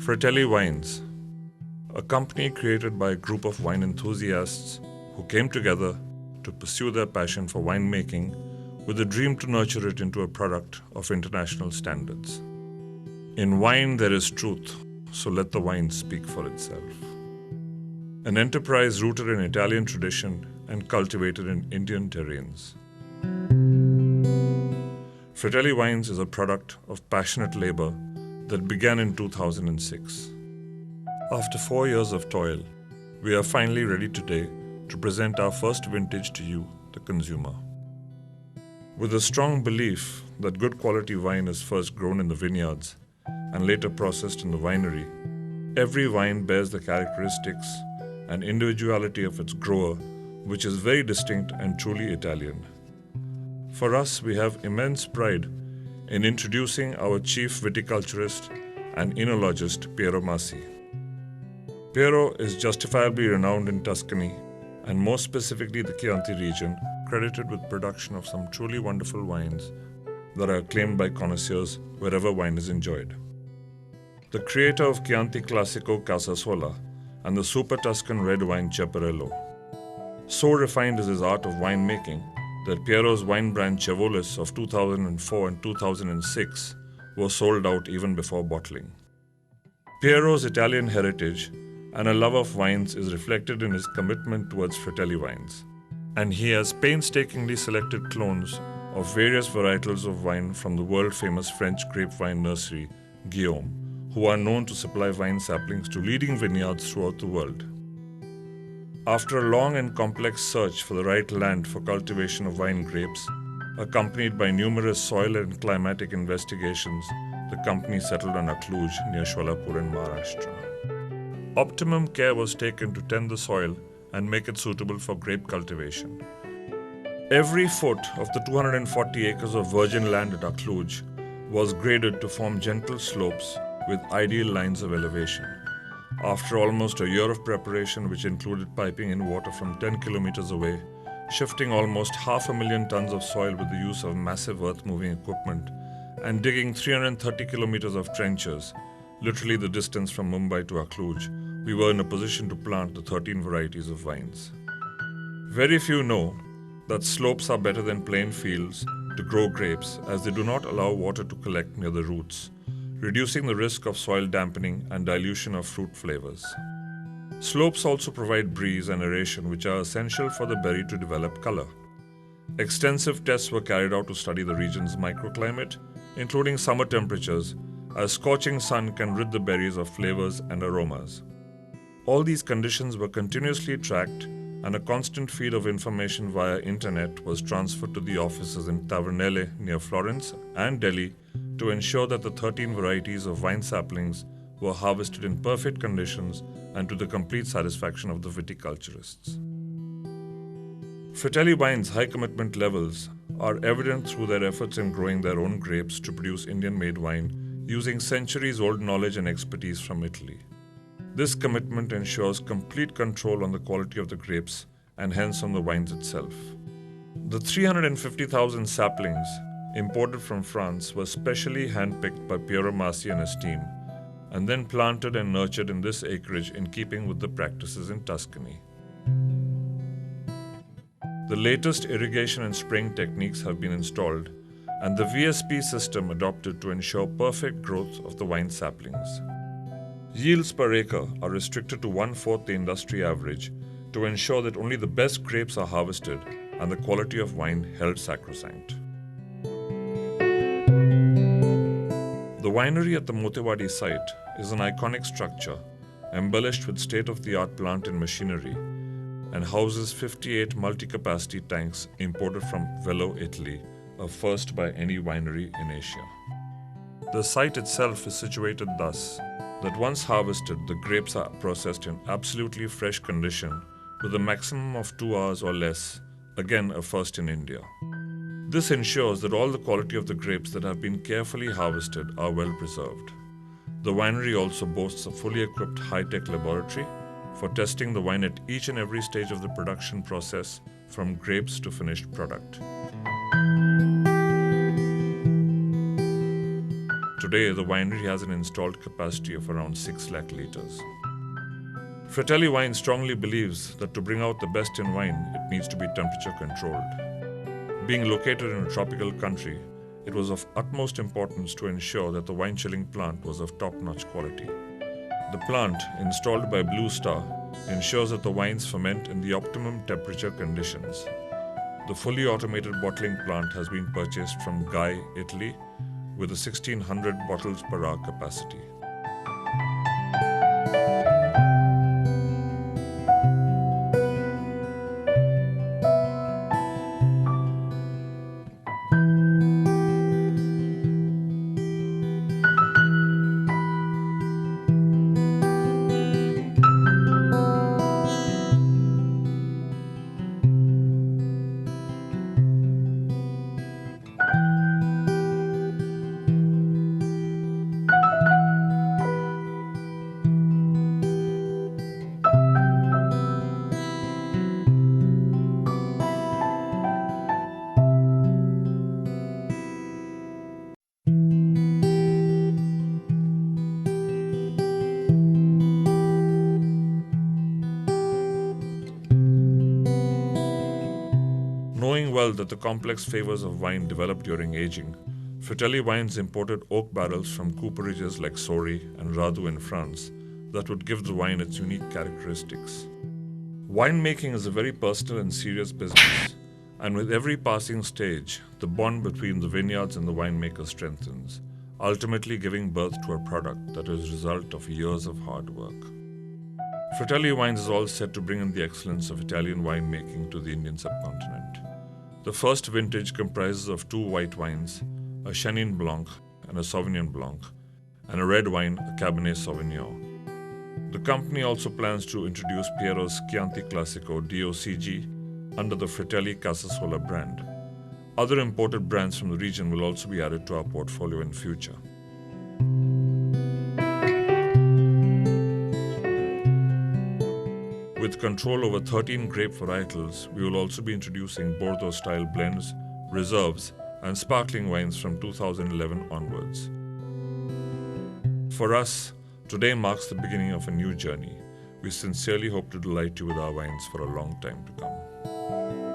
Fratelli Wines, a company created by a group of wine enthusiasts who came together to pursue their passion for winemaking with a dream to nurture it into a product of international standards. In wine there is truth, so let the wine speak for itself. An enterprise rooted in Italian tradition and cultivated in Indian terrains. Fratelli Wines is a product of passionate labor that began in 2006. After 4 years of toil, we are finally ready today to present our first vintage to you, the consumer. With a strong belief that good quality wine is first grown in the vineyards and later processed in the winery, every wine bears the characteristics and individuality of its grower, which is very distinct and truly Italian. For us, we have immense pride in introducing our chief viticulturist and enologist, Piero Masi. Piero is justifiably renowned in Tuscany, and more specifically the Chianti region, credited with production of some truly wonderful wines that are acclaimed by connoisseurs wherever wine is enjoyed. The creator of Chianti Classico Casasola and the super Tuscan red wine Ceparello. So refined is his art of winemaking that Piero's wine brand Cevolis of 2004 and 2006 was sold out even before bottling. Piero's Italian heritage and a love of wines is reflected in his commitment towards Fratelli Wines, and he has painstakingly selected clones of various varietals of wine from the world-famous French grapevine nursery Guillaume, who are known to supply wine saplings to leading vineyards throughout the world. After a long and complex search for the right land for cultivation of wine grapes, accompanied by numerous soil and climatic investigations, the company settled on Akluj near Sholapur in Maharashtra. Optimum care was taken to tend the soil and make it suitable for grape cultivation. Every foot of the 240 acres of virgin land at Akluj was graded to form gentle slopes with ideal lines of elevation. After almost a year of preparation, which included piping in water from 10 kilometers away, shifting almost 500,000 tons of soil with the use of massive earth-moving equipment, and digging 330 kilometers of trenches, literally the distance from Mumbai to Akluj, we were in a position to plant the 13 varieties of wines. Very few know that slopes are better than plain fields to grow grapes, as they do not allow water to collect near the roots, reducing the risk of soil dampening and dilution of fruit flavors. Slopes also provide breeze and aeration, which are essential for the berry to develop color. Extensive tests were carried out to study the region's microclimate, including summer temperatures, as scorching sun can rid the berries of flavors and aromas. All these conditions were continuously tracked, and a constant feed of information via internet was transferred to the offices in Tavernelle near Florence and Delhi to ensure that the 13 varieties of wine saplings were harvested in perfect conditions and to the complete satisfaction of the viticulturists. Fratelli Wines' high commitment levels are evident through their efforts in growing their own grapes to produce Indian-made wine using centuries-old knowledge and expertise from Italy. This commitment ensures complete control on the quality of the grapes and hence on the wines itself. The 350,000 saplings imported from France were specially handpicked by Piero Masi and his team, and then planted and nurtured in this acreage in keeping with the practices in Tuscany. The latest irrigation and spraying techniques have been installed, and the VSP system adopted to ensure perfect growth of the wine saplings. Yields per acre are restricted to 1/4 the industry average to ensure that only the best grapes are harvested and the quality of wine held sacrosanct. The winery at the Motewadi site is an iconic structure embellished with state-of-the-art plant and machinery and houses 58 multi-capacity tanks imported from Velo, Italy, a first by any winery in Asia. The site itself is situated thus that once harvested, the grapes are processed in absolutely fresh condition with a maximum of 2 hours or less, again a first in India. This ensures that all the quality of the grapes that have been carefully harvested are well preserved. The winery also boasts a fully equipped high-tech laboratory for testing the wine at each and every stage of the production process, from grapes to finished product. To Today, the winery has an installed capacity of around 6 lakh litres. Fratelli Wine strongly believes that to bring out the best in wine, it needs to be temperature controlled. Being located in a tropical country, it was of utmost importance to ensure that the wine chilling plant was of top-notch quality. The plant, installed by Blue Star, ensures that the wines ferment in the optimum temperature conditions. The fully automated bottling plant has been purchased from Gai, Italy, with a 1600 bottles per hour capacity. Knowing well that the complex flavors of wine develop during aging, Fratelli Wines imported oak barrels from cooperages like Sori and Radu in France that would give the wine its unique characteristics. Winemaking is a very personal and serious business, and with every passing stage, the bond between the vineyards and the winemaker strengthens, ultimately giving birth to a product that is the result of years of hard work. Fratelli Wines is all set to bring in the excellence of Italian winemaking to the Indian subcontinent. The first vintage comprises of 2 white wines, a Chenin Blanc and a Sauvignon Blanc, and a red wine, a Cabernet Sauvignon. The company also plans to introduce Piero's Chianti Classico DOCG under the Fratelli Casasola brand. Other imported brands from the region will also be added to our portfolio in future. With control over 13 grape varietals, we will also be introducing Bordeaux-style blends, reserves, and sparkling wines from 2011 onwards. For us, today marks the beginning of a new journey. We sincerely hope to delight you with our wines for a long time to come.